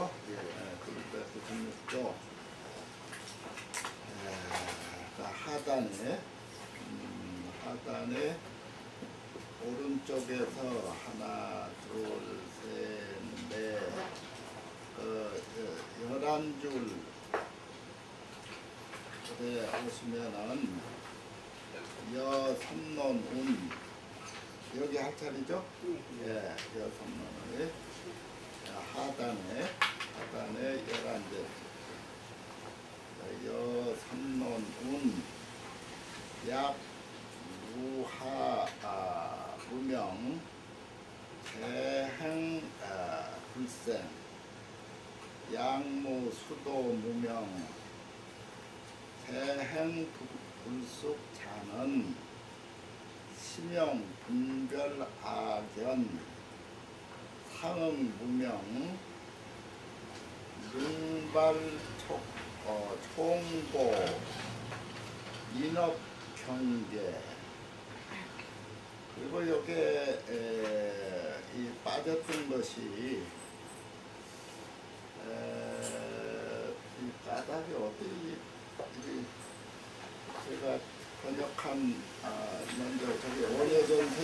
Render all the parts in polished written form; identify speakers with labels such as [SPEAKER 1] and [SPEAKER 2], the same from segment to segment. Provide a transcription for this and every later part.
[SPEAKER 1] 16조. 그럴 때 16조. 하단에 오른쪽에서 하나, 둘, 셋, 넷, 11줄 에 오시면은 여섬론운 여기 할 차례죠? 예, 여섬론운에 하단에 11줄 여섬론운 약 무하 무명 대행 불생 양무 수도 무명 대행 불숙자는 심형 분별 악연 상응 무명 능발 총보 인업 경계 그리고 여기에 이 빠졌던 것이 이 까닭이 어디 제가 번역한 먼저 저기 원효전세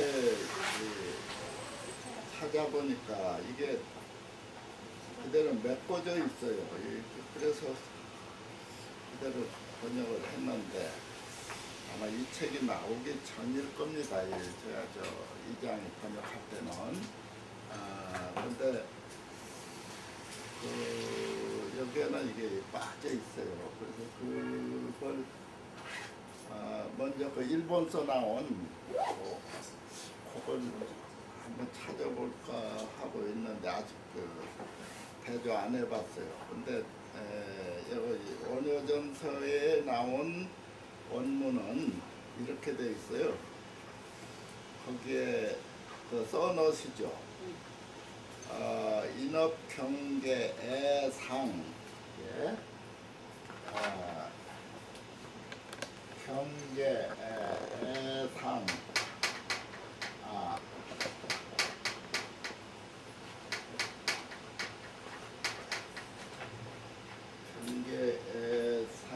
[SPEAKER 1] 찾아보니까 이게 그대로 메꿔져 있어요. 그래서 그대로 번역을 했는데 아마 이 책이 나오기 전일 겁니다. 제가 이장이 번역할 때는. 근데 여기에는 이게 빠져 있어요. 그래서 그걸 먼저 그 일본서 나온 그걸 한번 찾아볼까 하고 있는데 아직 대조 안 해봤어요. 근데 여기 원효전서에 나온 원문은 이렇게 돼 있어요. 거기에 써놓으시죠. 인업경계의 상, 예. 경계의 상, 경계의 상,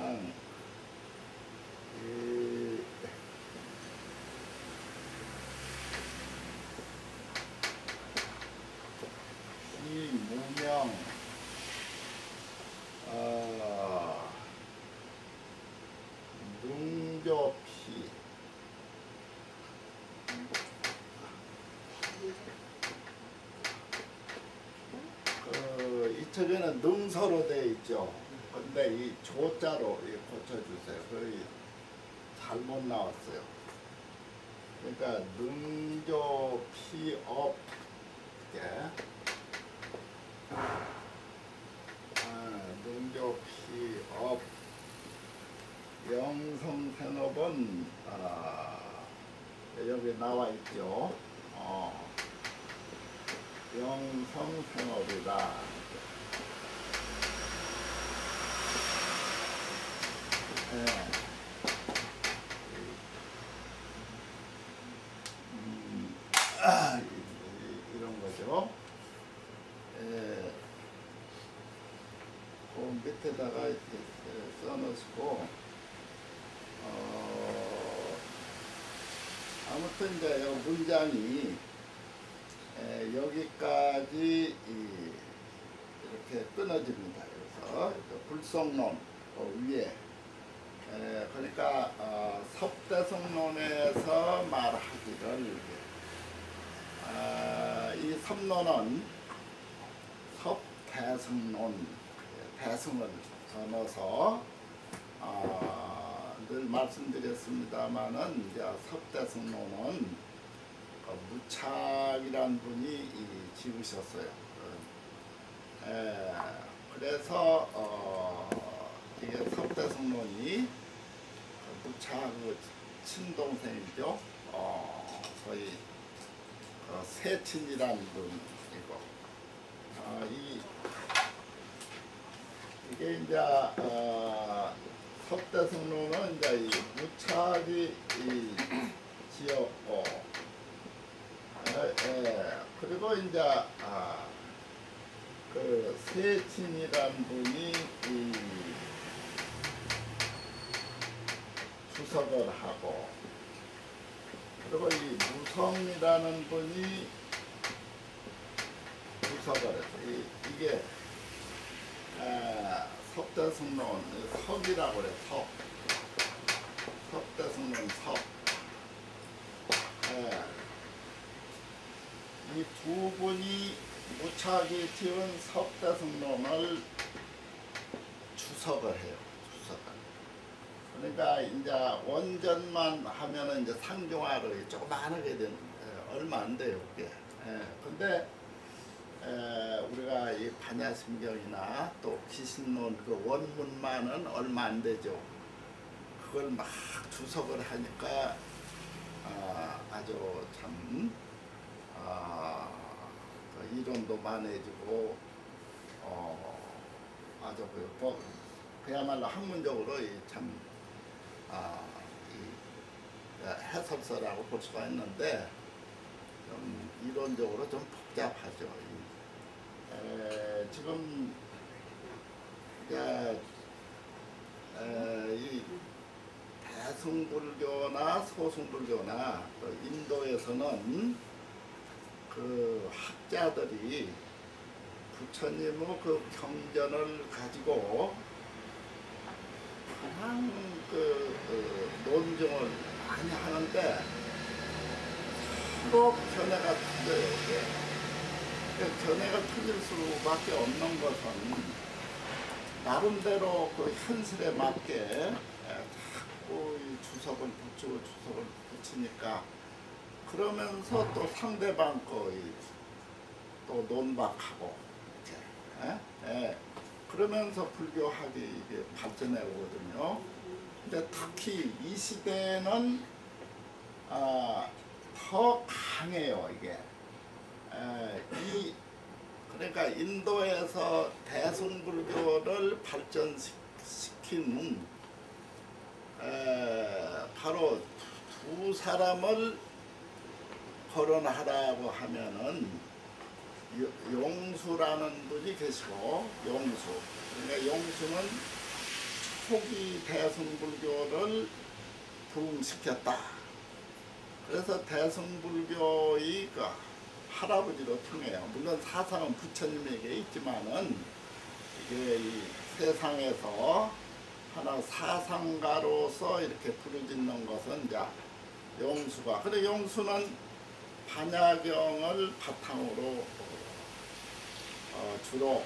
[SPEAKER 1] 이 무명 능조피 이 책에는 능서로 되어 있죠. 근데 이 조자로 고쳐주세요. 거의 잘못 나왔어요. 그러니까 능조피업 능조피업 영성생업은 여기 나와 있죠. 영성생업이다. 이런 거죠. 그 밑에다가 이렇게 써놓으시고 아무튼 이제 이 문장이 여기까지 이렇게 끊어집니다. 그래서 불성론 위에 그러니까 섭대성론에서 말하기를 이 섭론은 섭대성론 대승을 넣어서 늘 말씀드렸습니다마는 이제 섭대성론은 무착이란 분이 지으셨어요. 그래서 이게 섭대성론이 무착 친동생이죠. 거의 세친이란 분이고 이게 이제 섭대성론은 이제 이 무착이 지었고, 그리고 이제 그 세친이란 분이 이 주석을 하고, 그리고 이 무성이라는 분이 주석을 해서 이게 석대승론, 석이라고 그래. 석대승론 석. 이 두 분이 무차기 지은 석대승론을 주석을 해요. 주석을. 그러니까 이제 원전만 하면은 이제 상중하로 조그만하게 된 얼마 안 돼요, 그게. 근데 우리가 이 반야심경이나 또 기신론 그 원문만은 얼마 안 되죠. 그걸 막 주석을 하니까 아주 참 그 이론도 많아지고 아주 그야말로 학문적으로 참 이 해설서라고 볼 수가 있는데 좀 이론적으로 좀 복잡하죠. 지금 이 대승불교나 소승불교나 또 인도에서는 그 학자들이 부처님의 그 경전을 가지고 그냥 논증을 많이 하는데 서로 견해가 틀려요. 이게. 견해가 틀릴 수밖에 없는 것은 나름대로 그 현실에 맞게 자꾸 주석을 붙이니까 그러면서 또 상대방 또 논박하고 이렇게 그러면서 불교학이 이게 발전해 오거든요. 근데 특히 이 시대는 더 강해요, 이게. 그러니까 인도에서 대승불교를 발전시킨 바로 두 사람을 거론하라고 하면은 용수라는 분이 계시고, 용수. 그러니까 용수는 초기 대승불교를 부흥시켰다. 그래서 대승불교의 그 할아버지로 통해요. 물론 사상은 부처님에게 있지만은 이게 이 세상에서 하나 사상가로서 이렇게 부르짖는 것은 이제 용수가. 근데 용수는 반야경을 바탕으로 주로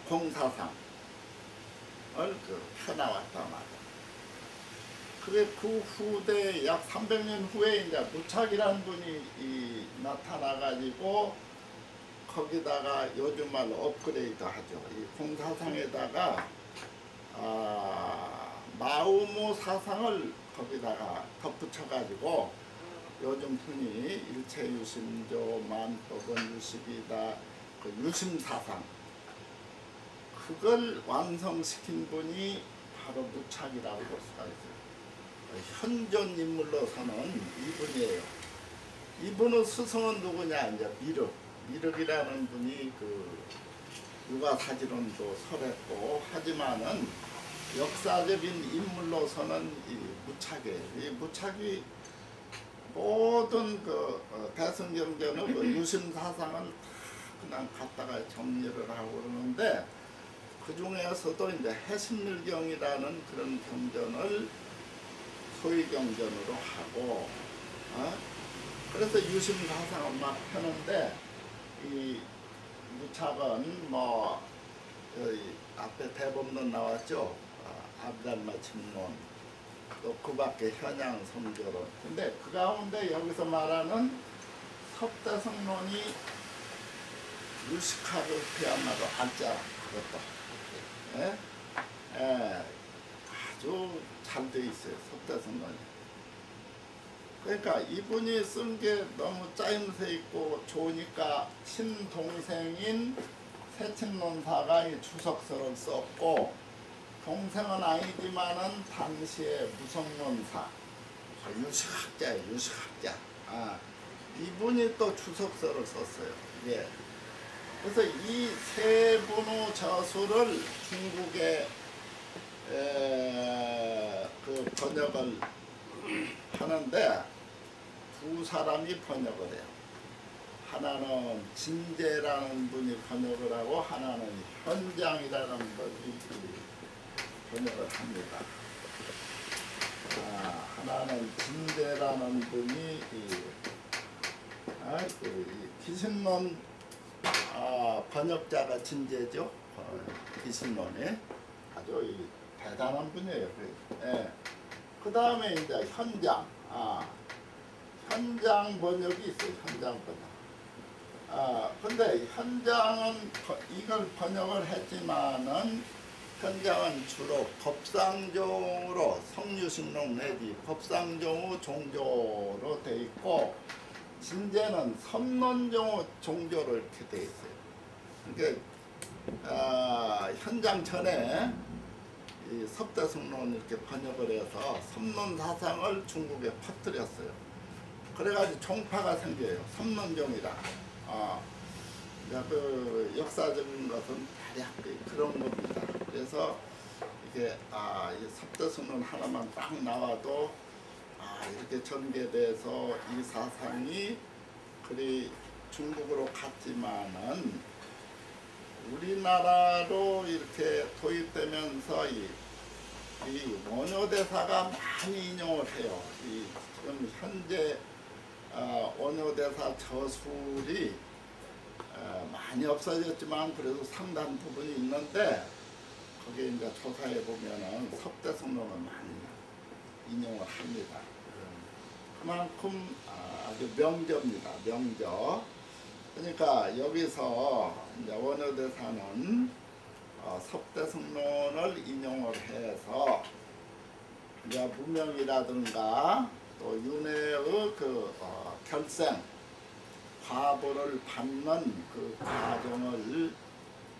[SPEAKER 1] 공사상을 펴나왔단 말이에요. 그게 그 후대 약 300년 후에 이제 무착이라는 분이 나타나가지고 거기다가 요즘 말로 업그레이드 하죠. 이 공사상에다가 마우무 사상을 거기다가 덧붙여가지고 요즘 흔히 일체유심조, 만법은 유식이다, 그 유심사상 그걸 완성시킨 분이 바로 무착이라고 볼 수가 있어요. 현존 인물로서는 이분이에요. 이분의 스승은 누구냐? 이제 미륵이라는 분이 그 육아사지론도 설했고, 하지만은 역사적인 인물로서는 이 무착이에요. 이 무착이 모든 그 대승경전의 그 유심사상을 그냥 갖다가 정리를 하고 그러는데, 그 중에서도 이제 해심밀경이라는 그런 경전을 소위경전으로 하고, 그래서 유심사상을 막 펴는데, 이 무착은 뭐 앞에 대법론 나왔죠. 아브달마침론, 또 그 밖에 현양성교론. 근데 그 가운데 여기서 말하는 석대성론이 유식하고 그야말로 안짜 그것도 아주 잘 돼 있어요. 석대성론이. 그러니까 이분이 쓴 게 너무 짜임새 있고 좋으니까 친동생인 세친론사가 이 주석서를 썼고, 동생은 아니지만은 당시의 무성론사, 유식학자예요, 유식학자. 이분이 또 주석서를 썼어요. 예. 그래서 이 세 분의 저수를 중국에 그 번역을 하는데 두 사람이 번역을 해요. 하나는 진제라는 분이 번역을 하고 하나는 현장이라는 분이 번역을 합니다. 하나는 진제라는 분이 이 기신론 번역자가 진제죠. 기신론에 아주 대단한 분이에요. 그 다음에 이제 현장, 현장 번역이 있어요. 현장 번역. 근데 현장은 이걸 번역을 했지만은 현장은 주로 법상종으로 성유식록 내지 법상종의 종조로 돼 있고 진제는 선론종의 종조로 이렇게 돼 있어요. 그러니까 현장 전에 이 섭대승론 이렇게 번역을 해서 선론 사상을 중국에 퍼뜨렸어요. 그래가지고 종파가 생겨요. 선론종이라. 그 역사적인 것은 대략 그런 겁니다. 그래서 이게 이 섭대승론 하나만 딱 나와도 이렇게 전개돼서 이 사상이 그리 중국으로 갔지만은 우리나라로 이렇게 도입되면서 이 원효대사가 많이 인용을 해요. 지금 현재 원효대사 저술이 많이 없어졌지만 그래도 상당 부분이 있는데 거기에 이제 조사해 보면은 섭대승론을 많이 인용을 합니다. 그만큼 아주 명저입니다. 명저. 그러니까 여기서 이제 원효대사는 섭대승론을 인용을 해서 이제 무명이라든가 또 윤회의 결생 과보를 받는 그 과정을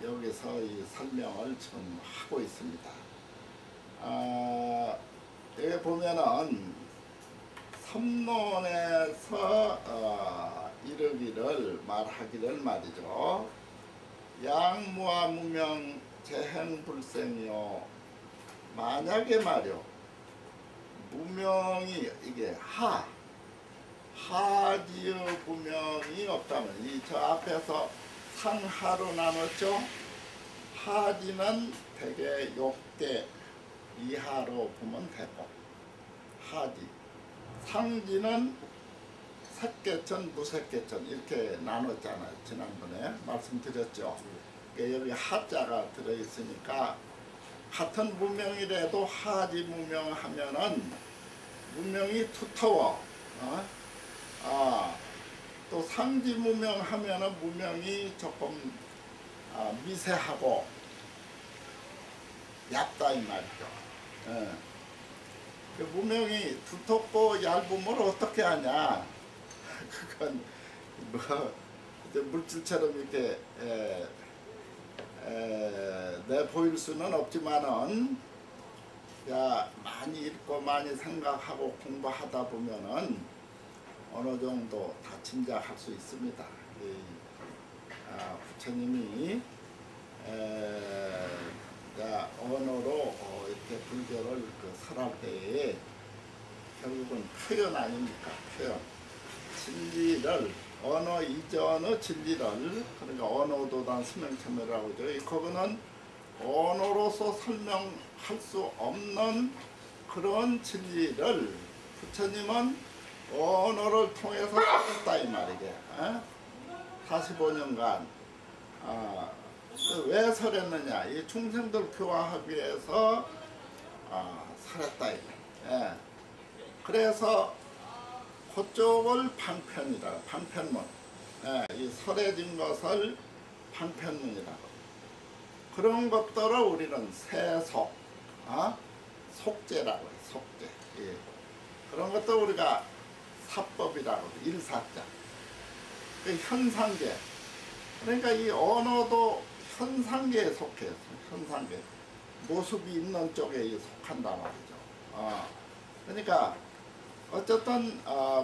[SPEAKER 1] 여기서 설명을 지금 하고 있습니다. 여기 보면은 섭론에서 이르기를 말하기를 말이죠. 양무와 무명 재행불생이요. 만약에 말이요. 무명이 이게 하지의 무명이 없다면 저 앞에서 상하로 나눴죠. 하지는 대개 욕계 이하로 보면 되고 하지. 상지는 색계천, 무색계천 이렇게 나눴잖아요. 지난번에 말씀드렸죠. 여기 하자가 들어있으니까 같은 무명이라도 하지 무명 하면은 무명이 두터워. 또 상지 무명 하면은 무명이 조금 미세하고 얕다 이 말이죠. 그 무명이 두텁고 얇으면 어떻게 하냐? 그건 뭐 물질처럼 이렇게 내 보일 수는 없지만은 많이 읽고 많이 생각하고 공부하다 보면은 어느 정도 다 짐작할 수 있습니다. 부처님이 언어로 이렇게 불교를 설할 때에 결국은 표현 아닙니까? 표현. 진리를 언어 이전의 진리를 그러니까 언어도단 수명천매라고 하죠. 거기는 언어로서 설명할 수 없는 그런 진리를 부처님은 언어를 통해서 설했다 이 말이게. 45년간 왜 설했느냐? 이 중생들 교화하기 위해서 설했다 이 말. 그래서 그쪽을 방편이라 방편문. 이 설해진 것을 방편문이라고. 그런 것들을 우리는 세속, 속죄라고 해요. 속죄. 그런 것도 우리가 사법이라고 해요. 일사자. 현상계. 그러니까 이 언어도 현상계에 속해요. 현상계. 모습이 있는 쪽에 속한단 말이죠. 그러니까 어쨌든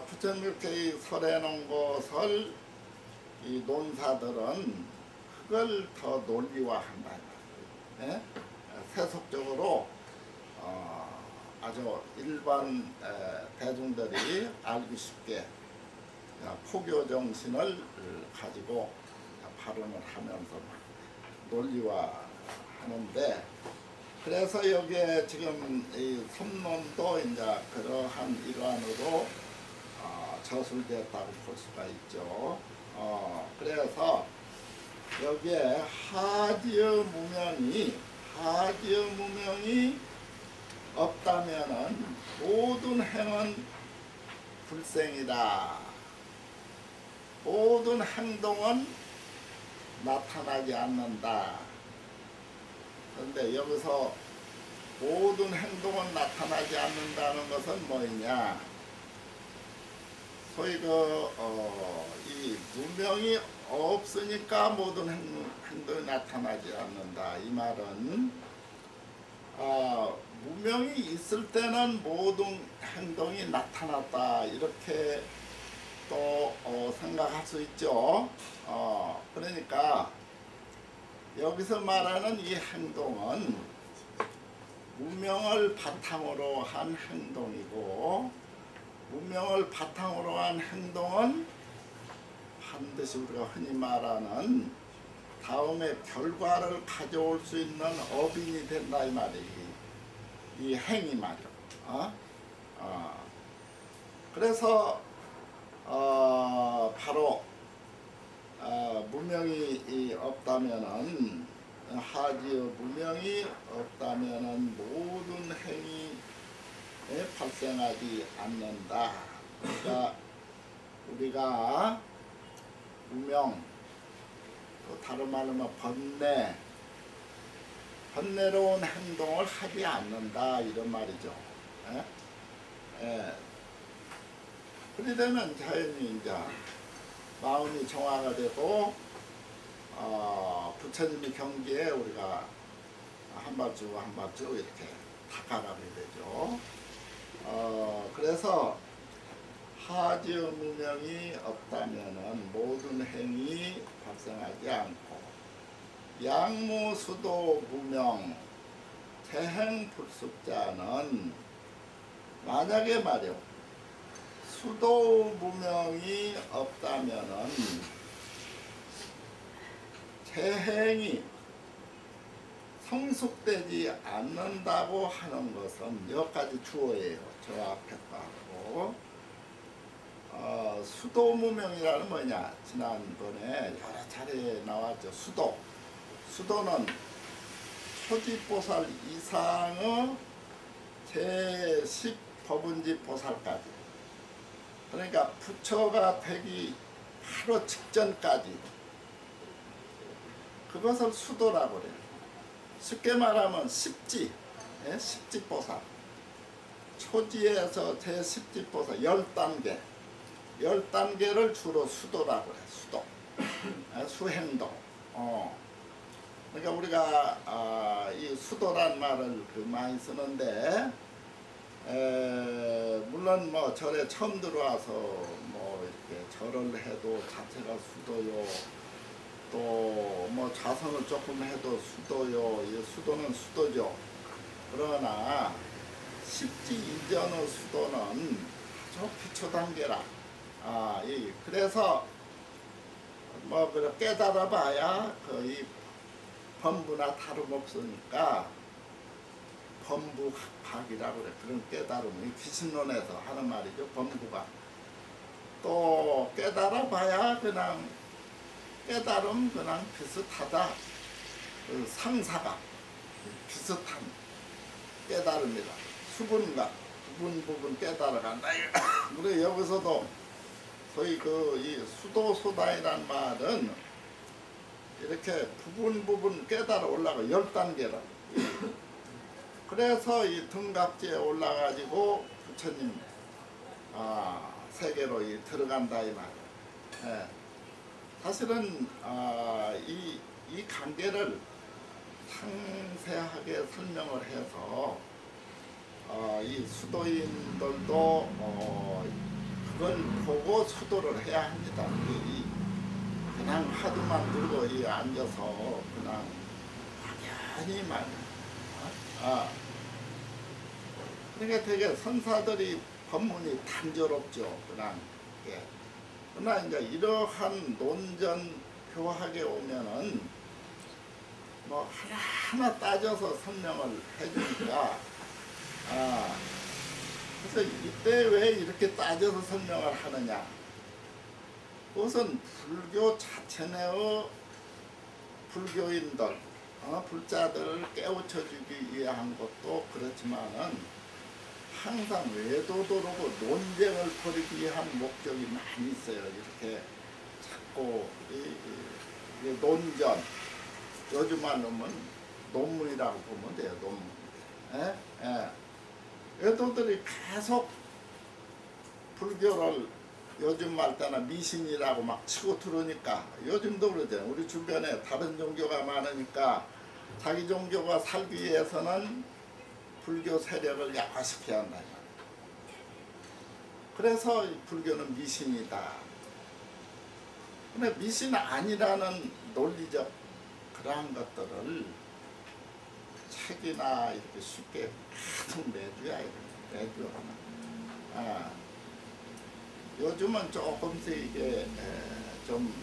[SPEAKER 1] 부처님 이렇게 설해 놓은 것을 이 논사들은 그걸 더 논리화한다. 예? 세속적으로 아주 일반 대중들이 알기 쉽게 포교 정신을 가지고 발언을 하면서 논리화하는데, 그래서 여기에 지금 이 선론도 이제 그러한 일환으로 저술되었다고 볼 수가 있죠. 그래서 여기에 하지의 무명이 없다면은 모든 행은 불생이다. 모든 행동은 나타나지 않는다. 그런데 여기서 모든 행동은 나타나지 않는다는 것은 뭐냐? 소위 이 무명이 없으니까 모든 행동이 나타나지 않는다. 이 말은 무명이 있을 때는 모든 행동이 나타났다. 이렇게 또 생각할 수 있죠. 그러니까 여기서 말하는 이 행동은 무명을 바탕으로 한 행동이고, 무명을 바탕으로 한 행동은 반드시 우리가 흔히 말하는 다음에 결과를 가져올 수 있는 어빈이 된다 이 말이에요. 이 행위 말이요. 그래서 바로 무명이 없다면은, 하지의 무명이 없다면은 모든 행위에 발생하지 않는다. 그러니까 우리가 무명, 또 다른 말로 하면 번뇌로운 행동을 하지 않는다 이런 말이죠. 그렇게 되면 자연히 이제 마음이 정화가 되고 부처님의 경지에 우리가 한 발짝 한 발짝 이렇게 다가가게 되죠. 그래서 하지의 무명이 없다면은 모든 행위 발생하지 않고, 양무수도 무명 태행불습자는 만약에 말이요 수도 무명이 없다면은 태행이 성숙되지 않는다고 하는 것은 여기까지 주어예요. 저 앞에 하고 수도무명이라는 뭐냐, 지난번에 여러 차례 나왔죠. 수도는 초지보살 이상의 제10법은지 보살까지, 그러니까 부처가 되기 바로 직전까지 그것을 수도라고 그래요. 쉽게 말하면 십지보살, 초지에서 제10지보살 10단계를 주로 수도라고 해요. 수행도. 그러니까 우리가 이 수도란 말을 많이 쓰는데, 물론 뭐 절에 처음 들어와서 뭐 이렇게 절을 해도 자체가 수도요, 또 뭐 자성을 조금 해도 수도요. 이 수도는 수도죠. 그러나 십지 이전의 수도는 아주 기초 단계라. 그래서 뭐 그렇게 깨달아봐야 거의 범부나 다름없으니까 범부각이라고 그래. 그런 깨달음이 귀신론에서 하는 말이죠. 범부각. 또 깨달아봐야 그냥 깨달음 그냥 비슷하다. 그 상사가 비슷한 깨달음이다. 수분각, 부분 깨달아간다. 그래 여기서도 소위 이 수도소다이란 말은 이렇게 부분 깨달아 올라가 10단계라. 그래서 이 등각지에 올라가지고 부처님 세계로 들어간다 이 말. 사실은 이 관계를 상세하게 설명을 해서 이 수도인들도 그걸 보고 수도를 해야 합니다. 이 그냥 화두만 들고 이 앉아서 그냥 막연히 말. 그러니까 되게 선사들이 법문이 단조롭죠. 그냥. 예. 그러나 이제 이러한 논전 교학에 오면은 뭐 하나하나 따져서 설명을 해주니까 그래서 이때 왜 이렇게 따져서 설명을 하느냐. 그것은 불교 자체 내의 불교인들, 불자들을 깨우쳐주기 위한 것도 그렇지만은 항상 외도도로고 논쟁을 벌이기 위한 목적이 많이 있어요. 이렇게 자꾸 이 논전, 요즘 말로는 논문이라고 보면 돼요. 논문. 외도들이 계속 불교를 요즘 말 때나 미신이라고 막 치고 들어오니까 요즘도 그러잖아요. 우리 주변에 다른 종교가 많으니까 자기 종교가 살기 위해서는 불교 세력을 약화시켜야 한다. 그래서 불교는 미신이다. 근데 미신 아니라는 논리적 그러한 것들을 책이나 이렇게 쉽게 계속 내줘야 내줘. 요즘은 조금씩 이게 좀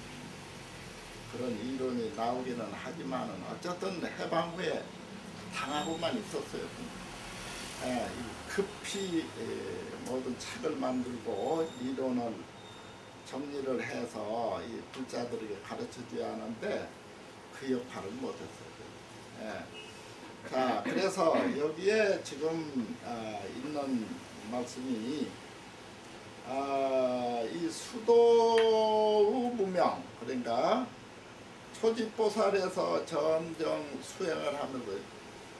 [SPEAKER 1] 그런 이론이 나오기는 하지만은 어쨌든 해방 후에 당하고만 있었어요. 급히 모든 책을 만들고 이론을 정리를 해서 이 불자들에게 가르쳐줘야 하는데 그 역할을 못했어요. 자, 그래서 여기에 지금 있는 말씀이 이 수도의 무명, 그러니까 초지보살에서 점점 수행을 하면서,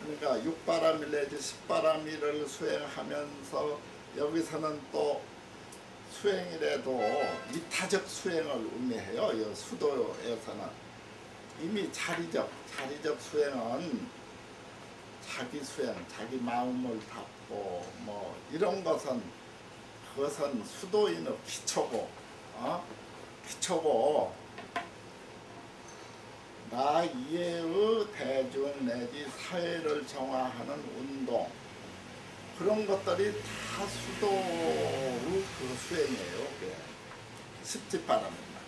[SPEAKER 1] 그러니까 육바람일 내지 십바람일을 수행하면서 여기서는 또 수행이라도 이타적 수행을 의미해요. 이 수도에서는 이미 자리적 수행은 자기 수행, 자기 마음을 닫고 뭐 이런 것은 그것은 수도인의 기초고, 기초고 나 이외의 대중 내지 사회를 정화하는 운동, 그런 것들이 다 수도의 그 수행이에요. 십지바람입니다.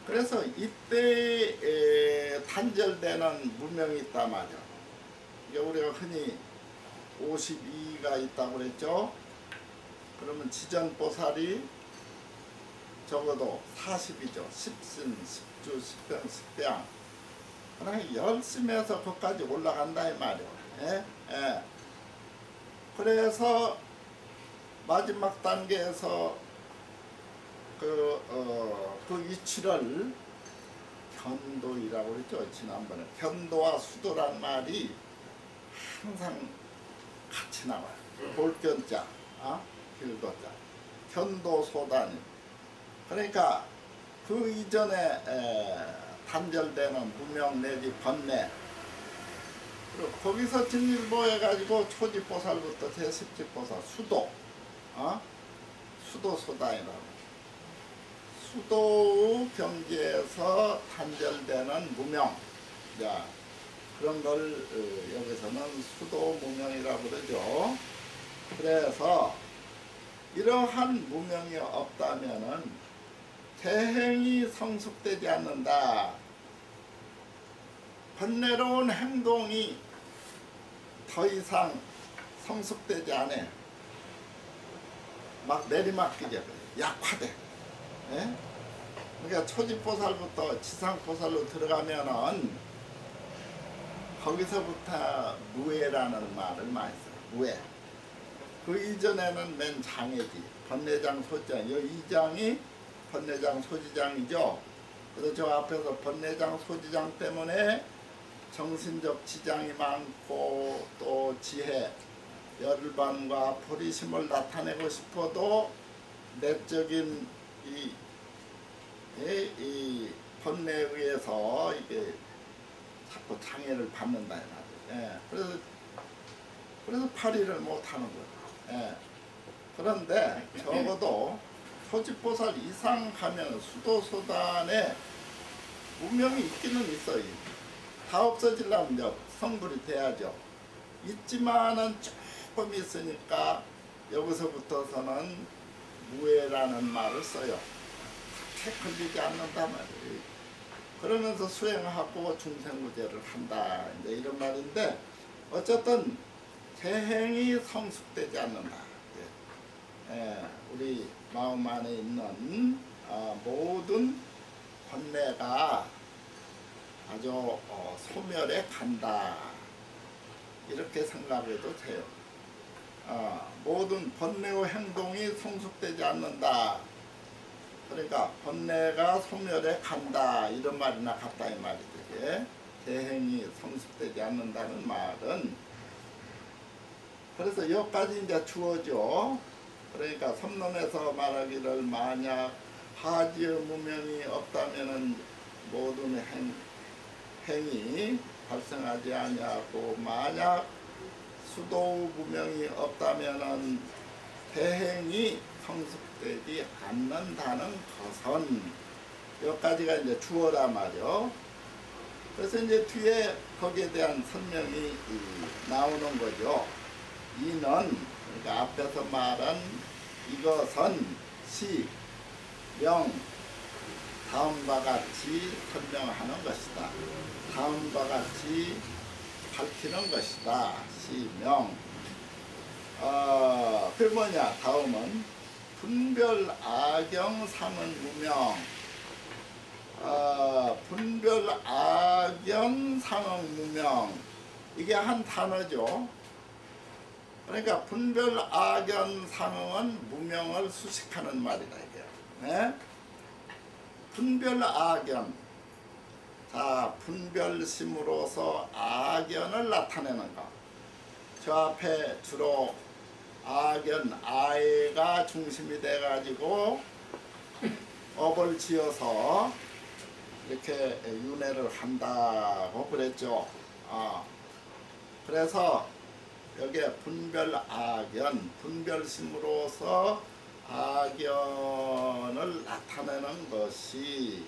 [SPEAKER 1] 그래서 이때 단절되는 무명이 있단 말이야. 우리가 흔히 52가 있다고 그랬죠. 그러면 지전보살이 적어도 40이죠. 10신, 10주, 10병, 10병. 그러니까 열심히 해서 거기까지 올라간다 이 말이에요. 그래서 마지막 단계에서 그 위치를 견도이라고 그랬죠. 지난번에 견도와 수도란 말이 항상 같이 나와요. 볼견자, 길도자, 견도소단이. 그러니까 그 이전에 단절되는 무명 내지 번뇌, 그리고 거기서 진일보해가지고 초지보살부터 제10지보살 수도, 수도소단이라고. 수도의 경지에서 단절되는 무명, 자, 그런 걸 여기서는 수도 무명이라고 그러죠. 그래서 이러한 무명이 없다면은 대행이 성숙되지 않는다. 번뇌로운 행동이 더 이상 성숙되지 않아. 막 내리막기죠. 약화돼. 그러니까 초지보살부터 지상보살로 들어가면은 거기서부터 무해라는 말을 많이 써요. 무해. 그 이전에는 맨 장애지. 번뇌장, 소지장. 이 2장이 번뇌장, 소지장이죠. 그래서 저 앞에서 번뇌장, 소지장 때문에 정신적 지장이 많고 또 지혜, 열반과 포리심을 나타내고 싶어도 내적인 이 번뇌에 의해서 이게 자꾸 장애를 받는다. 그래서 파리를 못하는 거예요. 그런데 적어도 소집보살 이상 가면 수도소단에 무명이 있기는 있어요. 다 없어지려면 이제 성불이 돼야죠. 있지만은 조금 있으니까 여기서부터서는 무해라는 말을 써요. 그렇게 걸리지 않는다 말이에요. 그러면서 수행하고 중생구제를 한다, 이제 이런 말인데, 어쨌든 재행이 성숙되지 않는다. 우리 마음 안에 있는 모든 번뇌가 아주 소멸해 간다, 이렇게 생각해도 돼요. 모든 번뇌의 행동이 성숙되지 않는다. 그러니까 번뇌가 소멸해 간다, 이런 말이나 같다 이 말이죠. 대행이 성숙되지 않는다는 말은, 그래서 여기까지 이제 주어져. 그러니까 선론에서 말하기를 만약 하지의 무명이 없다면은 모든 행이 발생하지 아니하고, 만약 수도 무명이 없다면은 대행이 성숙되지 않는다는 것은, 여기까지가 이제 주어라 말이요. 그래서 이제 뒤에 거기에 대한 설명이 나오는 거죠. 이는, 그러니까 앞에서 말한 이것은 시, 명, 다음과 같이 설명하는 것이다. 다음과 같이 밝히는 것이다. 시, 명. 그 뭐냐, 다음은 분별 악영 상은 무명. 분별 악영 상은 무명, 이게 한 단어죠. 그러니까 분별 악연 상응은 무명을 수식하는 말이다 이게. 네? 분별 악연, 자 분별심으로서 악연을 나타내는 것. 저 앞에 주로 악연, 아이가 중심이 돼 가지고 업을 지어서 이렇게 윤회를 한다고 그랬죠. 그래서 여기에 분별 악연, 분별심으로서 악연을 나타내는 것이,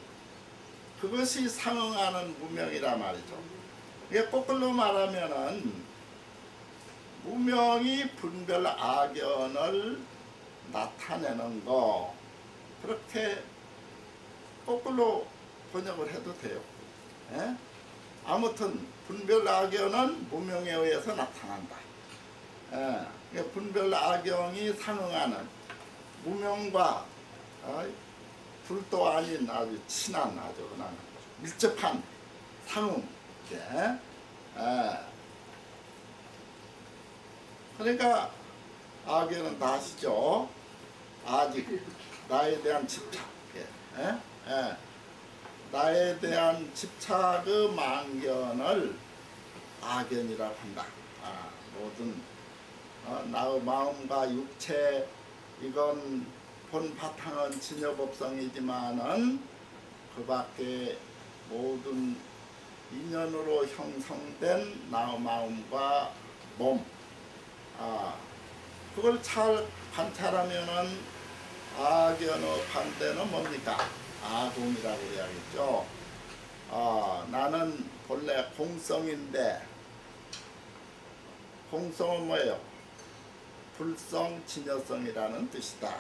[SPEAKER 1] 그것이 상응하는 무명이라 말이죠. 이게 거꾸로 말하면은 무명이 분별 악연을 나타내는 거, 그렇게 거꾸로 번역을 해도 돼요. 예? 아무튼 분별 악연은 무명에 의해서 나타난다. 분별 악영이 상응하는 무명과 불도 아닌 아주 친한, 아주 그냥 밀접한 상응. 그러니까 악연은 다 아시죠? 아직 나에 대한 집착, 나에 대한 집착의 망견을 악연이라고 한다. 모든 나의 마음과 육체, 이건 본 바탕은 진여법성이지만은 그 밖에 모든 인연으로 형성된 나의 마음과 몸, 그걸 잘 관찰하면은 악연의 반대는 뭡니까? 아공이라고 해야겠죠. 나는 본래 공성인데, 공성은 뭐예요? 불성, 진여성이라는 뜻이다.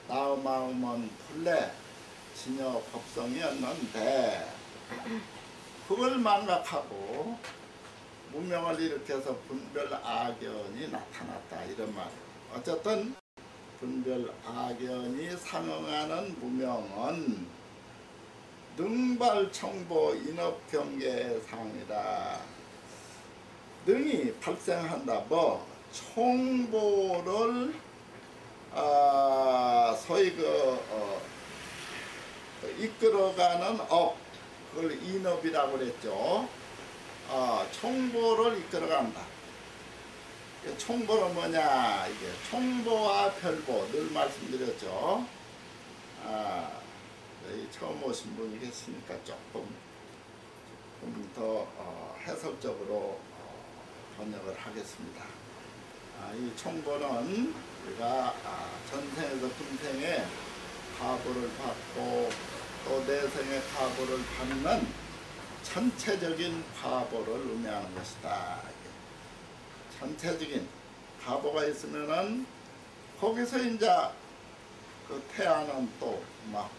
[SPEAKER 1] 나의 마음은 본래 진여 법성이었는데 그걸 망각하고 무명을 일으켜서 분별 악연이 나타났다, 이런 말이에요. 어쨌든 분별 악연이 상응하는 무명은 능발청보 인업경계상이다. 능이 발생한다. 뭐 청보를 소위 이끌어가는 업, 그걸 인업이라고 그랬죠. 청보를 이끌어간다. 청보는 뭐냐, 이게 청보와 별보 늘 말씀드렸죠. 처음 오신 분이 계시니까 조금 더 해석적으로 번역을 하겠습니다. 이 청보는 우리가 전생에서 금생에 가보를 받고 또 내생에 가보를 받는 전체적인 가보를 의미하는 것이다. 전체적인 가보가 있으면은 거기서 이제 그 태아는 또 막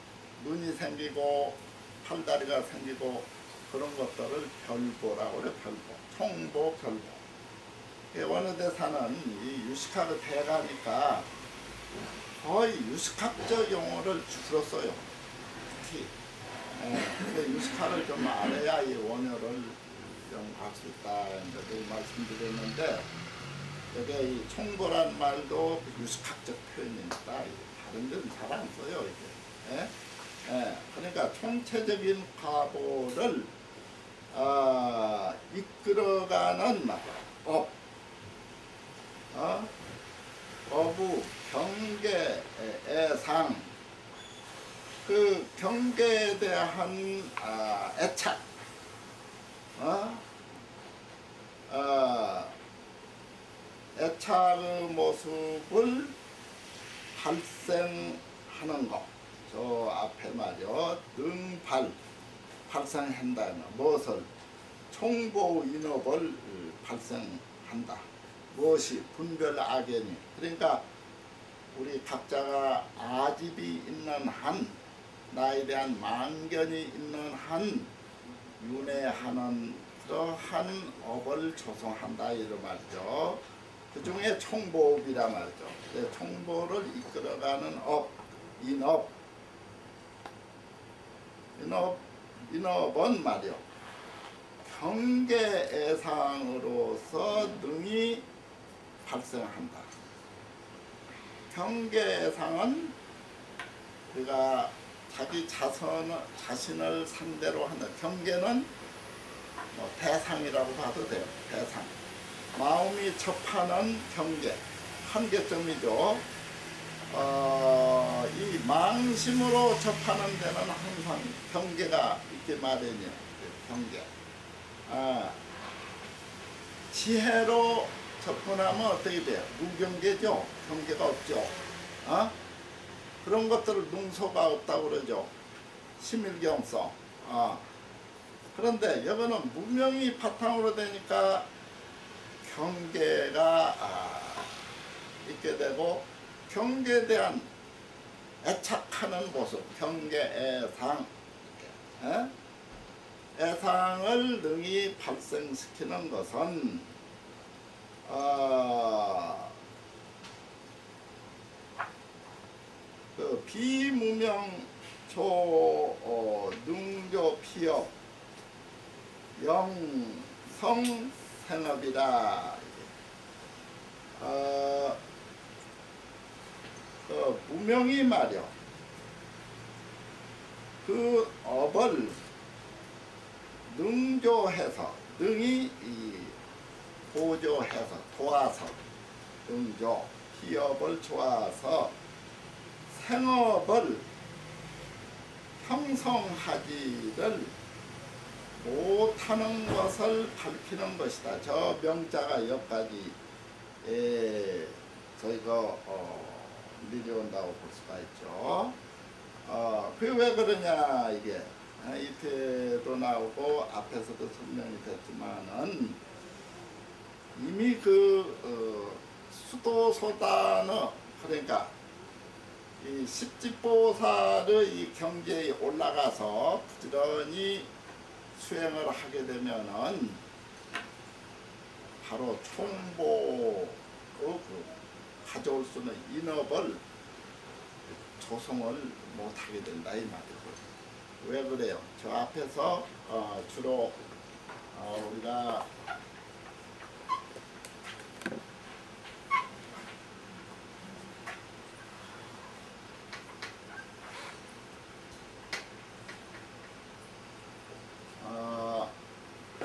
[SPEAKER 1] 눈이 생기고 팔다리가 생기고 그런 것들을 별보라고 그래. 별보, 총보, 별보. 어느 데사는 이 유식학의 대가니까 거의 유식학적 용어를 주로 써요. 특히 근데 유식학을 좀 알아야 이 원어를 연구할 수 있다 이렇게 말씀드렸는데, 여기 이 총보란 말도 유식학적 표현입니다. 다른 데는 잘 안 써요 이게. 그러니까 총체적인 가보를 이끌어가는 업, 어부, 경계, 애상, 그 경계에 대한 애착, 애착의 모습을 발생하는 것. 저 앞에 말이요, 능발, 발생한다. 무엇을? 총보 인업을 발생한다. 무엇이? 분별 악연이. 그러니까 우리 각자가 아집이 있는 한, 나에 대한 망견이 있는 한 윤회하는 그러한 업을 조성한다 이런 말이죠. 그 중에 총보업이라 말이죠. 총보를 이끌어가는 업, 인업은 말이요, 경계애상으로서 능이 발생한다. 경계애상은 우리가 자기 자신을 상대로 한다. 경계는 뭐 대상이라고 봐도 돼요. 대상. 마음이 접하는 경계, 한계점이죠. 이 망심으로 접하는 데는 항상 경계가 있게 마련이에요. 경계. 지혜로 접근하면 어떻게 돼요? 무경계죠. 경계가 없죠. 그런 것들을 능소가 없다고 그러죠. 심일경성. 그런데 여기는 무명이 바탕으로 되니까 경계가 있게 되고, 경계에 대한 애착하는 모습, 경계애상, 애상을 능히 발생시키는 것은 그 비무명조 능조 피업 영성생업이라. 그 무명이 말이요, 그 업을 능조해서, 능이 보조해서, 도와서, 능조, 피업을 좋아서 생업을 형성하지를 못하는 것을 밝히는 것이다. 저 명자가 여기까지 저희가 내려온다고 볼 수가 있죠. 그게 왜 그러냐, 이게 이태도 나오고 앞에서도 설명이 됐지만은 이미 그 수도소단의, 그러니까 이 십지보살의 이 경계에 올라가서 부지런히 수행을 하게 되면은 바로 총보의 가져올 수 있는 인업을 조성을 못하게 된다 이 말이고. 왜 그래요? 저 앞에서 주로 우리가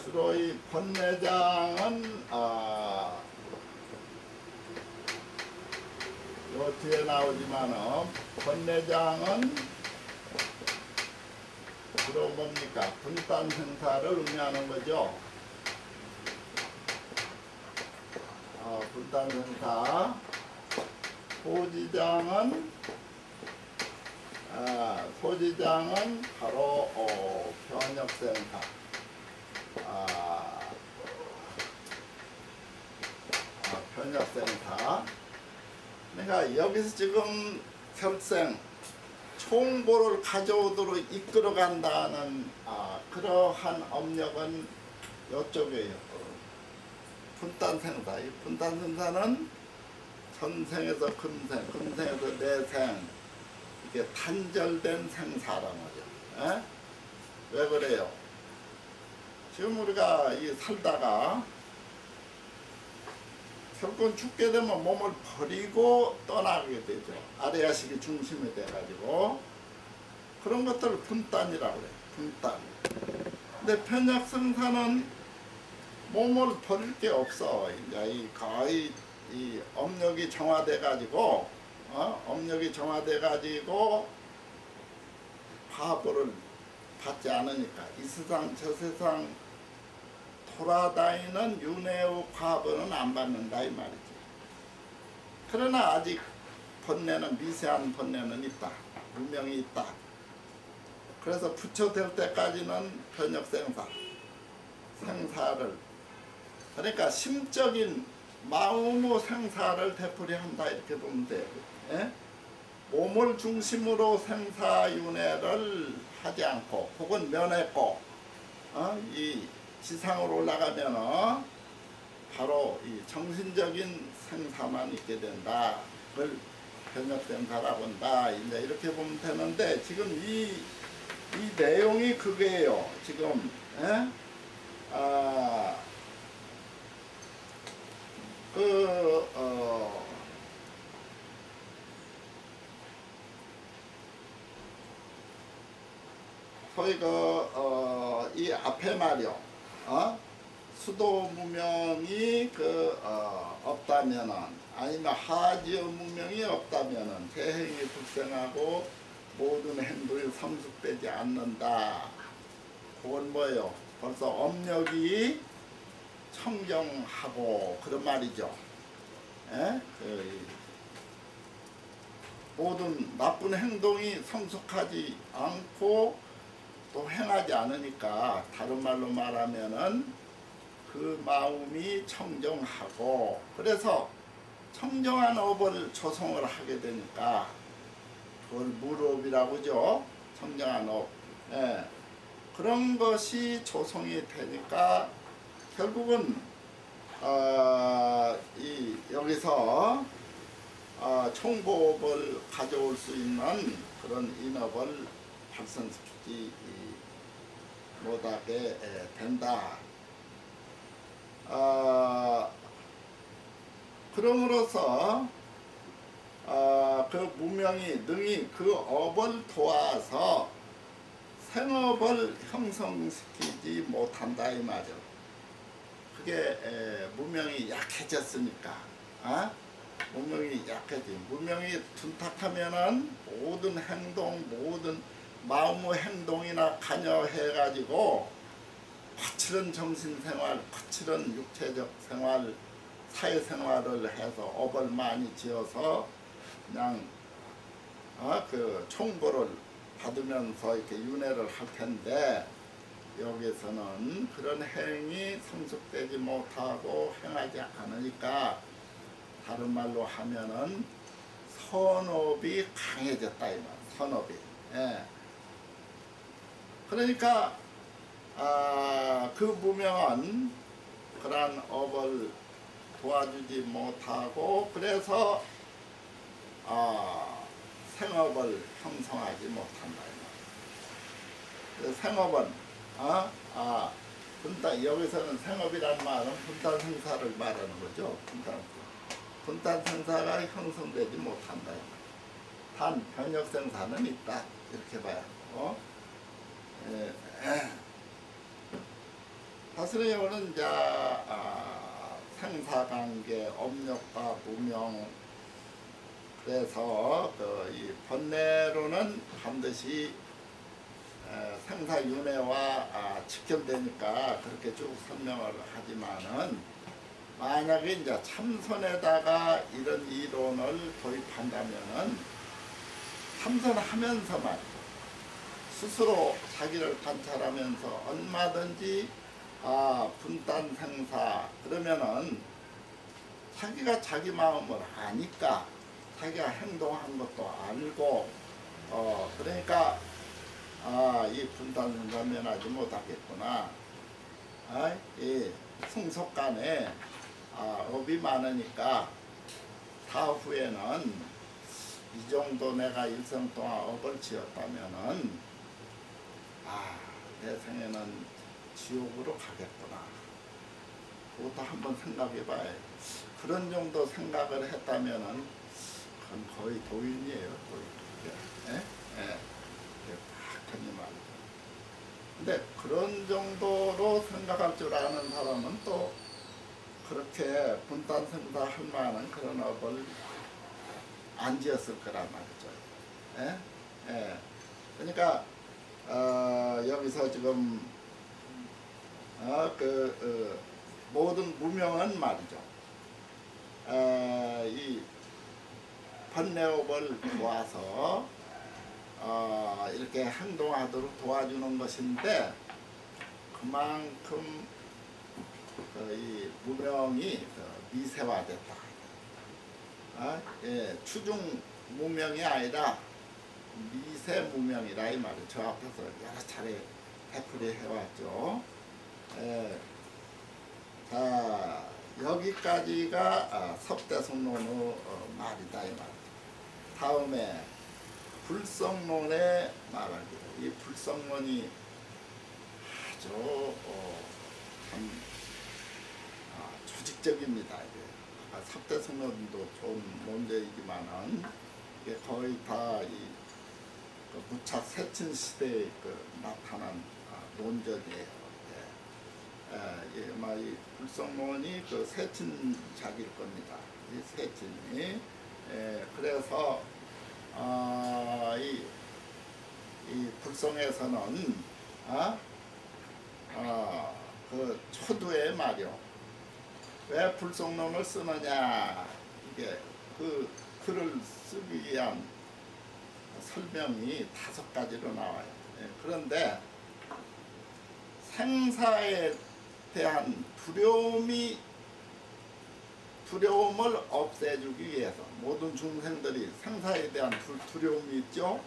[SPEAKER 1] 주로 이 번뇌장은 요 뒤에 나오지만은 번뇌장은 주로 뭡니까? 분단 생사를 의미하는 거죠. 분단 생사. 소지장은 바로 변역생사. 변역생사. 그러니까 여기서 지금 결생 총보를 가져오도록 이끌어간다는 그러한 업력은 이쪽이에요. 분단생사. 이 분단생사는 전생에서 금생, 금생에서 내생, 이게 단절된 생사란 말이야. 에? 왜 그래요? 지금 우리가 이 살다가 결국은 죽게 되면 몸을 버리고 떠나게 되죠. 아래야식이 중심이 돼가지고 그런 것들을 분단이라고 그래요. 분단. 근데 편약생사는 몸을 버릴 게 없어. 이제 거의 이 업력이 정화돼가지고 업력이 정화돼가지고 화보를 받지 않으니까 이 세상 저 세상 돌아다니는 윤회의 과보는 안 받는다 이 말이지. 그러나 아직 번뇌는 미세한 번뇌는 있다. 무명이 있다. 그래서 부처될 때까지는 변역생사, 생사를 그러니까 심적인 마음의 생사를 되풀이한다 이렇게 보면 돼요. 예? 몸을 중심으로 생사윤회를 하지 않고 혹은 면했고 이 지상으로 올라가면 바로 이 정신적인 생사만 있게 된다. 그걸 변역생사라고 한다. 이제 이렇게 보면 되는데 지금 이 내용이 그게요. 지금 예? 소위 이 앞에 말이요. 수도 무명이 없다면은 아니면 하지의 무명이 없다면은 대행이 불생하고 모든 행동이 성숙되지 않는다. 그건 뭐예요? 벌써 업력이 청정하고 그런 말이죠. 예? 모든 나쁜 행동이 성숙하지 않고 또 행하지 않으니까 다른 말로 말하면은 그 마음이 청정하고 그래서 청정한 업을 조성을 하게 되니까 그걸 무업이라고 하죠. 청정한 업. 예. 그런 것이 조성이 되니까 결국은 여기서 총보업을 가져올 수 있는 그런 인업을 발생시키지 못하게 된다. 그럼으로써 그 무명이 능히 그 업을 도와서 생업을 형성시키지 못한다 이 말이죠. 그게 무명이 약해졌으니까. 무명이 약해지. 무명이 둔탁하면은 모든 행동, 모든 마음의 행동이나 관여해가지고 거칠은 정신생활, 거칠은 육체적 생활, 사회생활을 해서 업을 많이 지어서 그냥 그 총보를 받으면서 이렇게 윤회를 할 텐데 여기서는 그런 행위 성숙되지 못하고 행하지 않으니까 다른 말로 하면은 선업이 강해졌다 이 말. 선업이. 예. 그러니까 그 무명은 그러한 업을 도와주지 못하고 그래서 생업을 형성하지 못한다. 생업은 분단, 여기서는 생업이란 말은 분단 생사를 말하는 거죠. 분단 생사가 형성되지 못한다. 단 변역 생사는 있다. 이렇게 봐야 하고. 사실은 이거는 이제 생사관계, 업력과 무명. 그래서 이 번뇌로는 반드시 생사윤회와 직결되니까 그렇게 쭉 설명을 하지만은 만약에 이제 참선에다가 이런 이론을 도입한다면은 참선하면서만 스스로 자기를 관찰하면서 얼마든지 분단 생사 그러면은 자기가 자기 마음을 아니까 자기가 행동한 것도 알고 그러니까 이 분단 생사 면하지 못하겠구나. 이 승속간에 업이 많으니까 사후에는 이 정도 내가 일생 동안 업을 지었다면은 내 생에는 지옥으로 가겠구나. 그것도 한번 생각해 봐요. 그런 정도 생각을 했다면은 그건 거의 도인이에요. 도인. 박하니 말이죠. 근데 그런 정도로 생각할 줄 아는 사람은 또 그렇게 분단생사 할 만한 그런 업을 안 지었을 거란 말이죠. 그러니까 여기서 지금 모든 무명은 말이죠. 이 번뇌업을 도와서 이렇게 행동하도록 도와주는 것인데 그만큼 이 무명이 미세화됐다. 추중 무명이 아니라 미세 무명이라 이 말이에요. 저 앞에서 여러 차례 되풀이 해왔죠. 자, 여기까지가 섭대성론의 말이다 이 말. 다음에 불성론의 말하기로. 이 불성론이 아주 참 조직적입니다. 섭대성론도 좋은 논제이지만은 이게 거의 다 이 무착 세친 시대에 나타난 논전이에요. 이 불성론이 세친작일 겁니다. 이 세친이 그래서 이 불성에서는 그 초두의 말이요. 왜 불성론을 쓰느냐, 이게 그 글을 쓰기 위한 설명이 5가지로 나와요. 그런데 생사에 대한 두려움을 없애주기 위해서 모든 중생들이 생사에 대한 두려움이 있죠.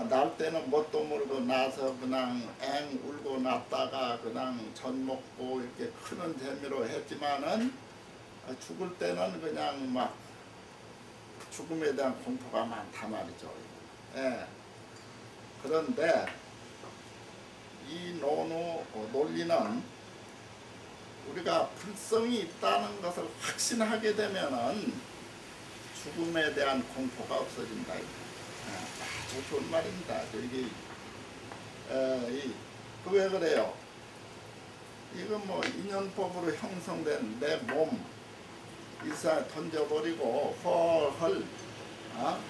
[SPEAKER 1] 날 때는 뭣도 모르고 나서 그냥 앵 울고 났다가 그냥 전 먹고 이렇게 크는 재미로 했지만은 죽을 때는 그냥 막 죽음에 대한 공포가 많단 말이죠. 그런데 이 논리는 우리가 불성이 있다는 것을 확신하게 되면은 죽음에 대한 공포가 없어진다. 아주 좋은 말입니다. 이게 왜 그래요? 이거 뭐 인연법으로 형성된 내 몸 일사에 던져버리고 헐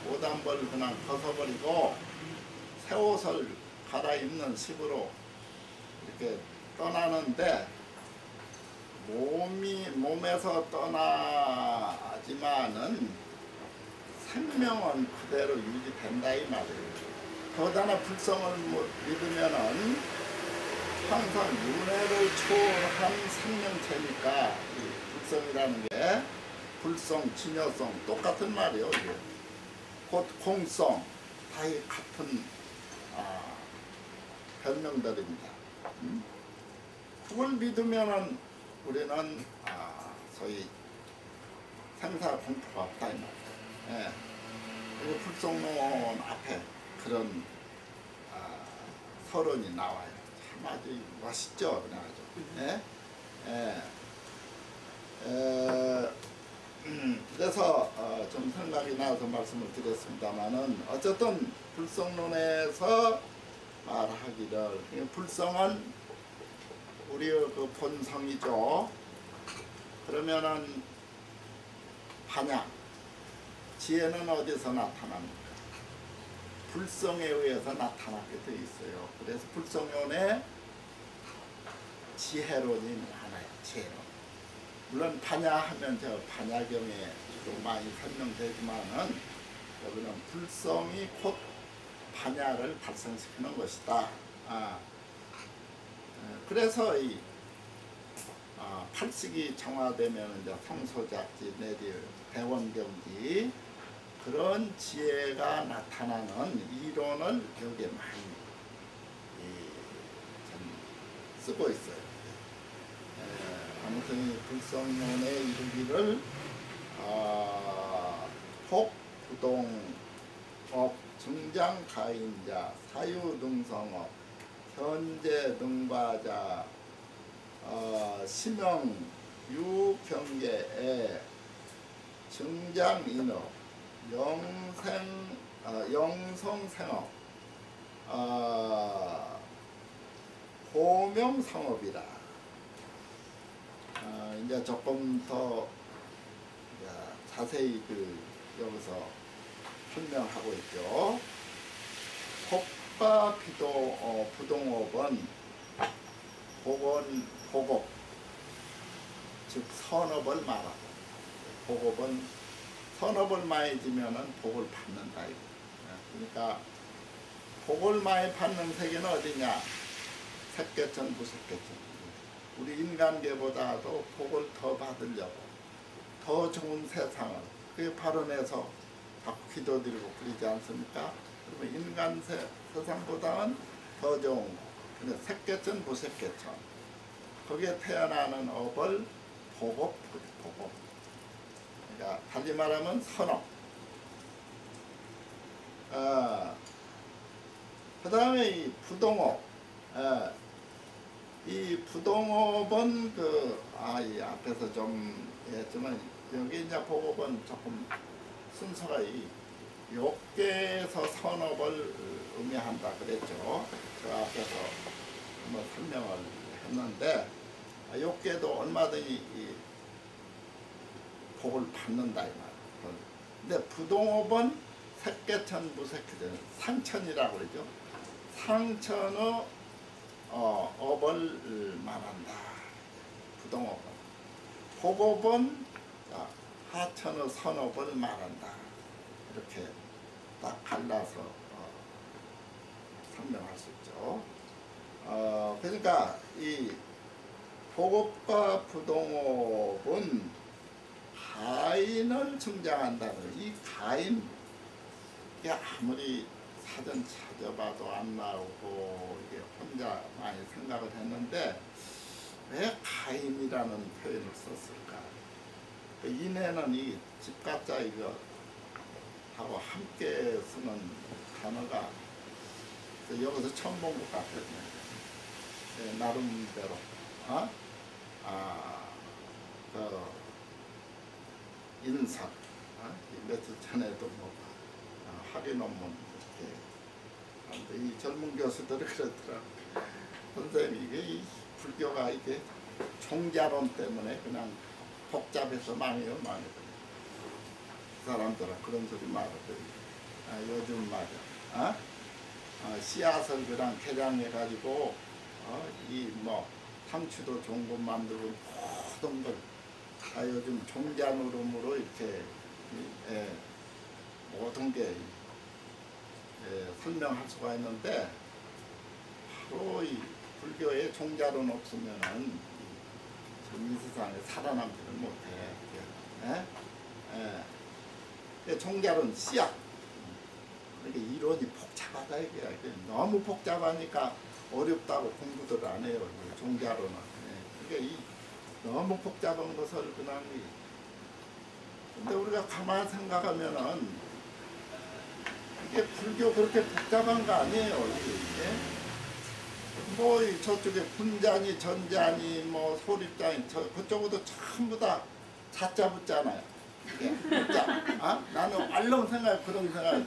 [SPEAKER 1] 옷한벌 그냥 벗어버리고 새 옷을 갈아입는 식으로 이렇게 떠나는데 몸에서 떠나지만은 생명은 그대로 유지된다 이 말이에요. 더다나 불성을 믿으면은 항상 윤회를 초월한 생명체니까 이 불성이라는 게 불성, 진여성 똑같은 말이에요. 이게. 곧 공성 다 같은 별명들입니다. 그걸 믿으면은 우리는 소위 생사 공포가 없다 이 말이에요. 그리고 불성론 앞에 그런 서론이 나와요. 참 아주 멋있죠, 그냥 아주. 그래서 좀 생각이 나서 말씀을 드렸습니다만은 어쨌든 불성론에서 말하기를 불성은 우리의 그 본성이죠. 그러면은 반야 지혜는 어디서 나타납니까? 불성에 의해서 나타나게 돼 있어요. 그래서 불성론에 지혜론이 많아요. 지혜론. 물론 반야하면 저 반야경에 좀 많이 설명되지만은 여기는 불성이 곧 반야를 발생시키는 것이다. 그래서 이 팔식이 정화되면 이제 성소작지 내지 대원경지 그런 지혜가 나타나는 이론을 여기에 많이 쓰고 있어요. 아무튼 이 불성론의 이루기를 혹 부동업 증장가인자 사유등성업 현재 능바자 심형 유경계에 증장인업 영성생업 호명상업이라. 이제 조금 더 자세히 여기서 설명하고 있죠. 혹과 부동업은 복업, 즉 선업을 말하고, 복업은 선업을 많이 지면은 복을 받는다. 그러니까 복을 많이 받는 세계는 어디냐? 색계천, 무색계천. 우리 인간계보다도 복을 더 받으려고 더 좋은 세상을 그게 발언해서 자꾸 기도드리고 그러지 않습니까? 그러면 인간 세상보다는 더 좋은 거. 근데 색계천, 무색계천. 거기에 태어나는 업을 복업. 그러니까 달리 말하면 선업. 그 다음에 이 부동업. 이 부동업은 이 앞에서 좀 했지만 여기 이제 복업은 조금 순서가 욕계에서 선업을 의미한다 그랬죠. 그 앞에서 한번 설명을 했는데 욕계도 얼마든지 복을 받는다 이 말. 근데 부동업은 색계천 무색계천 상천이라고 그러죠. 상천의 업을 말한다. 부동업은. 복업은 하천의 선업을 말한다. 이렇게 딱 갈라서 설명할 수 있죠. 그러니까 이 복업과 부동업은 가인을 증장한다는 이 가인, 이게 아무리 사전 찾아봐도 안 나오고 이게 혼자 많이 생각을 했는데 왜 가인이라는 표현을 썼을까? 인해는 이 집가자 이거 하고 함께 쓰는 단어가 여기서 처음 본 것 같아요. 나름대로. 인사. 며칠 전에도 학위 논문 이렇게. 이 젊은 교수들이 그렇더라고요. 선생님 이게 불교가 이게 총자론 때문에 그냥 복잡해서 망해요. 그 사람들은 그런 소리 말하더니 요즘 말이야. 씨앗을 그냥 개량해가지고 이 상추도 좋은 것 만들고 모든 걸 요즘 종자노름으로 이렇게 모든 게 설명할 수가 있는데 바로 이 불교의 종자론 없으면은 이 세상에 살아남지는 못해. 종자론 씨앗. 그러니까 이론이 복잡하다 이게 너무 복잡하니까 어렵다고 공부들 안 해요. 종자론은. 그러니까 너무 복잡한 것을 그냥 근데 우리가 가만히 생각하면은 이게 불교 그렇게 복잡한 거 아니에요. 저쪽에 분자니 전자니 소립자니 그쪽으로 전부 다 자자 붙잖아요. 나는 알렁 그런 생각.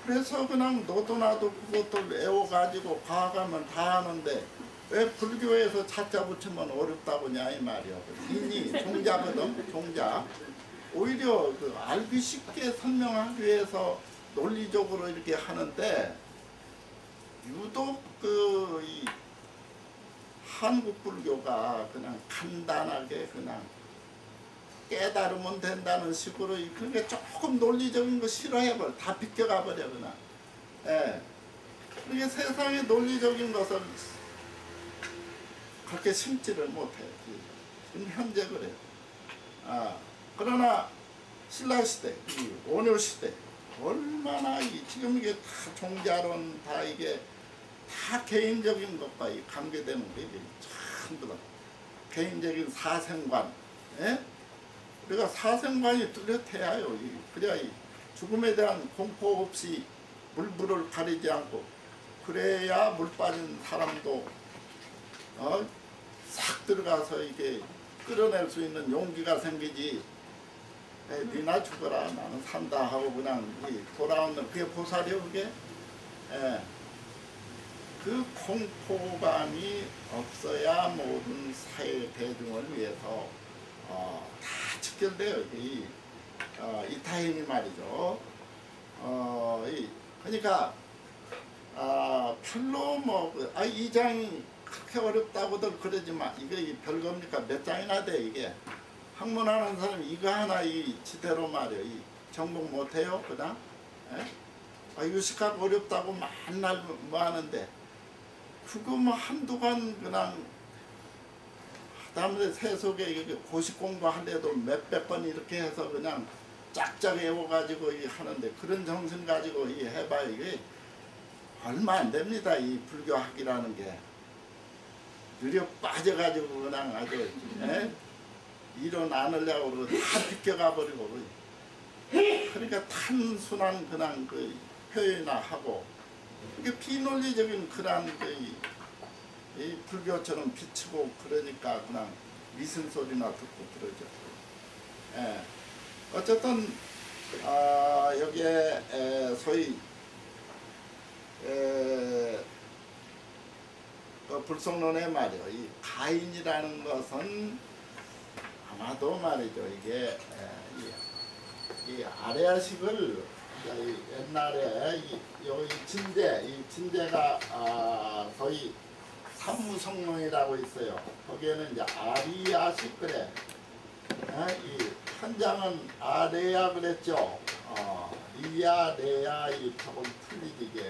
[SPEAKER 1] 그래서 그냥 너도 나도 그것도 외워가지고 과학하면 다 하는데 왜 불교에서 자자 붙이면 어렵다고냐 이 말이야. 인이 종자거든. 종자. 오히려 알기 쉽게 설명하기 위해서 논리적으로 이렇게 하는데 유독 한국 불교가 그냥 간단하게 그냥 깨달으면 된다는 식으로 그게 조금 논리적인 거 싫어해버려. 다 비껴가 버려 그냥. 예. 이게 세상의 논리적인 것을 그렇게 심지를 못해요. 지금 현재 그래요. 그러나 신라시대, 이 원효시대 얼마나 지금 이게 다 종자론 다 이게 다 개인적인 것과 관계되는 게 전부 다 개인적인 사생관. 예? 우리가 사생관이 뚜렷해야요. 그래야 죽음에 대한 공포 없이 물불을 가리지 않고 그래야 물 빠진 사람도 싹 들어가서 이게 끌어낼 수 있는 용기가 생기지. 니나 죽어라 나는 산다 하고 그냥 돌아오는 그게 보살이요 그게. 그 공포감이 없어야 모든 사회 대중을 위해서 다 직결돼요. 이타임이 말이죠. 그러니까 별로 이 장이 그렇게 어렵다고들 그러지만 이게 별겁니까? 몇 장이나 돼 이게. 학문하는 사람이 이거 하나 지대로 말이에요. 정복 못해요 그냥. 유식하고 어렵다고 맨날 뭐 하는데 그거 한두 관 그냥 하다못해 세속에 고시 공부하려도 몇백 번 이렇게 해서 그냥 짝짝 외워가지고 하는데 그런 정신 가지고 해봐요. 이게 얼마 안 됩니다. 이 불교학이라는 게. 느려 빠져가지고 그냥 아주 일어나느냐고 그러고 다 비껴가 버리고. 그러니까 단순한 그냥 표현이나 하고 이게 비논리적인 그런 이 불교처럼 비치고 그러니까 그냥 미슨 소리나 듣고 그러죠. 어쨌든 여기에 소위 불성론의 말이요. 이 가인이라는 것은 아마도 말이죠. 이게 이 아래아식을 옛날에 이 진제가 소위 삼무성론이라고 있어요. 거기에는 이제 아리아식 그래. 이 현장은 아래야 그랬죠. 이야 내야 조금 틀리지 이게.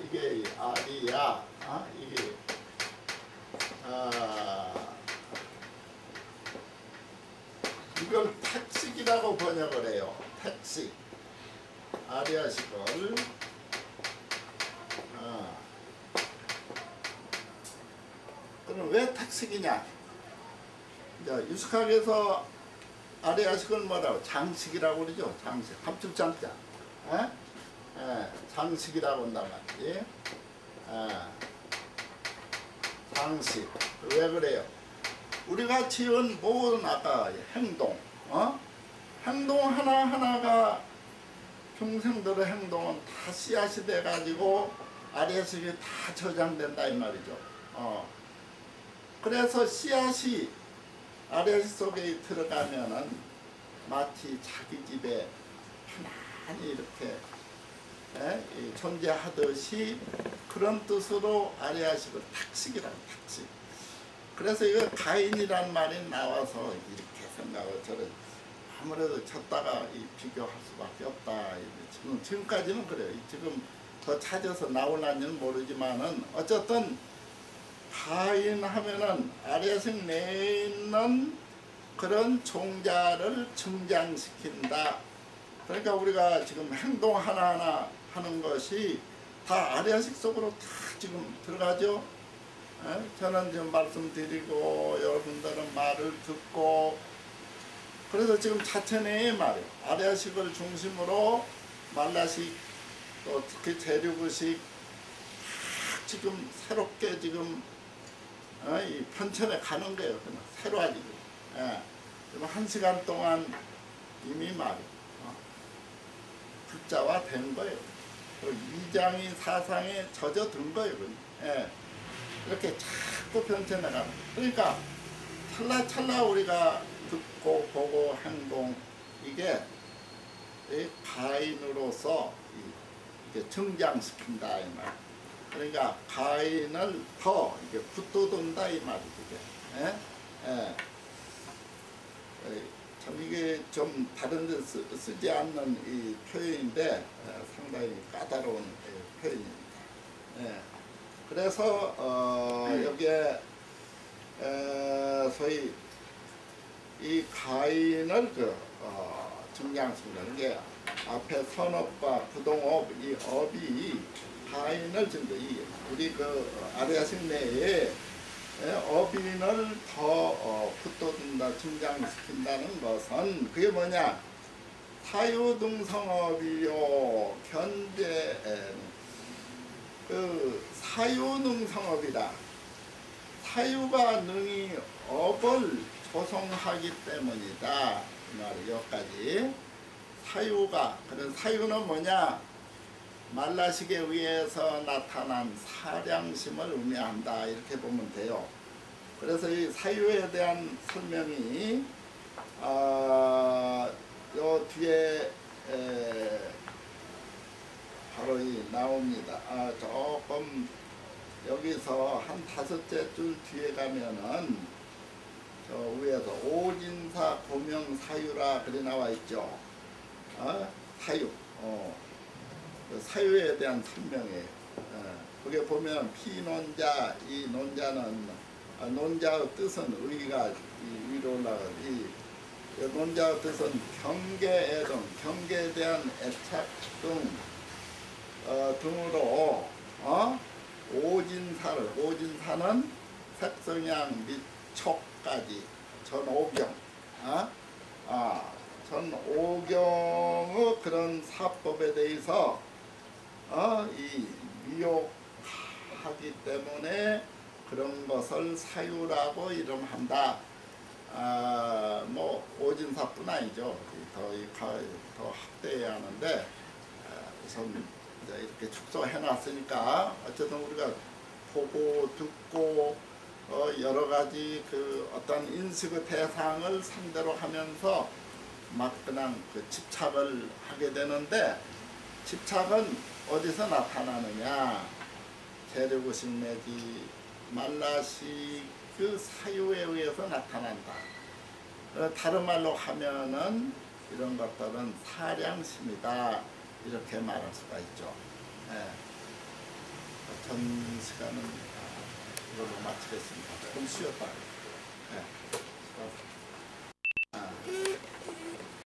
[SPEAKER 1] 이게 아리야. 이게 이걸 택식이라고 번역을 해요. 택식. 아리아식을. 그럼 왜 택식이냐? 유식학에서 아리아식을 뭐라고? 장식이라고 그러죠. 장식. 합죽장자. 장식이라고 한단 말이지. 장식. 왜 그래요? 우리가 지은 모든 아까 행동, 행동 하나하나가 평생들의 행동은 다 씨앗이 돼가지고 아래식이 다 저장된다 이 말이죠. 그래서 씨앗이 아래식 속에 들어가면은 마치 자기 집에 편안히 이렇게 존재하듯이 그런 뜻으로 아리아식을 탁식이라고 탁식. 그래서 이거 가인이란 말이 나와서 이렇게 생각을 저는 아무래도 쳤다가 비교할 수밖에 없다. 지금까지는 그래요. 지금 더 찾아서 나올는지는 모르지만은 어쨌든 가인 하면은 아래식 내에 있는 그런 종자를 증장시킨다. 그러니까 우리가 지금 행동 하나하나 하는 것이 다 아리아식 속으로 다 지금 들어가죠. 저는 지금 말씀드리고 여러분들은 말을 듣고 그래서 지금 자체내의 말이에요. 아리아식을 중심으로 말라식 또 특히 재료구식 지금 새롭게 지금 이 편천에 가는 거예요. 그냥 새로워지고. 그럼 1시간 동안 이미 말이에요. 불자화 된 거예요. 이장이 사상에 젖어든 거예요. 이렇게 자꾸 변천해가는. 그러니까 찰나찰나 우리가 듣고 보고 행동 이게 가인으로서 이게 증장시킨다 이 말. 그러니까 가인을 더 이게 붙돋운다 이 말이죠. 예? 예. 참 이게 좀 다른 데 쓰지 않는 이 표현인데 상당히 까다로운 표현입니다. 예. 그래서 여기에 소위 이 가인을 증량시키는 이게 앞에 선업과 부동업 이 업이 가인을 증거 이 우리 그 아리아식 내에 어빈을 더 붙돋는다 증장시킨다는 것은 그게 뭐냐 사유능성업이요 현재 그 사유능성업이라 사유가 능히 업을 조성하기 때문이다 이 말이 여기까지 사유가 그런 사유는 뭐냐 말라식에 의해서 나타난 사량심을 의미한다 이렇게 보면 돼요. 그래서 이 사유에 대한 설명이 요 뒤에 바로 나옵니다. 조금 여기서 한 5째 줄 뒤에 가면은 저 위에서 오진사 고명 사유라 그래 나와 있죠. 사유. 그 사유에 대한 설명이에요. 거기에 보면 피논자, 이 논자는 논자의 뜻은 의가 위로 올라가고 이 논자의 뜻은 경계애 등 경계에 대한 애착 등 등으로 오진사는 색성향 및 촉까지 전오경 전오경의 그런 사법에 대해서 이 미혹하기 때문에 그런 것을 사유라고 이름한다. 뭐 오진사뿐 아니죠. 더 확대해야 하는데 우선 이제 이렇게 축소해 놨으니까 어쨌든 우리가 보고 듣고 여러 가지 그 어떤 인식의 대상을 상대로 하면서 막 그냥 그 집착을 하게 되는데 집착은 어디서 나타나느냐 재료구식 내지 말라식 그 사유에 의해서 나타난다. 다른 말로 하면은 이런 것들은 사량심이다 이렇게 말할 수가 있죠. 전 시간은 이걸로 마치겠습니다. 좀 쉬었다.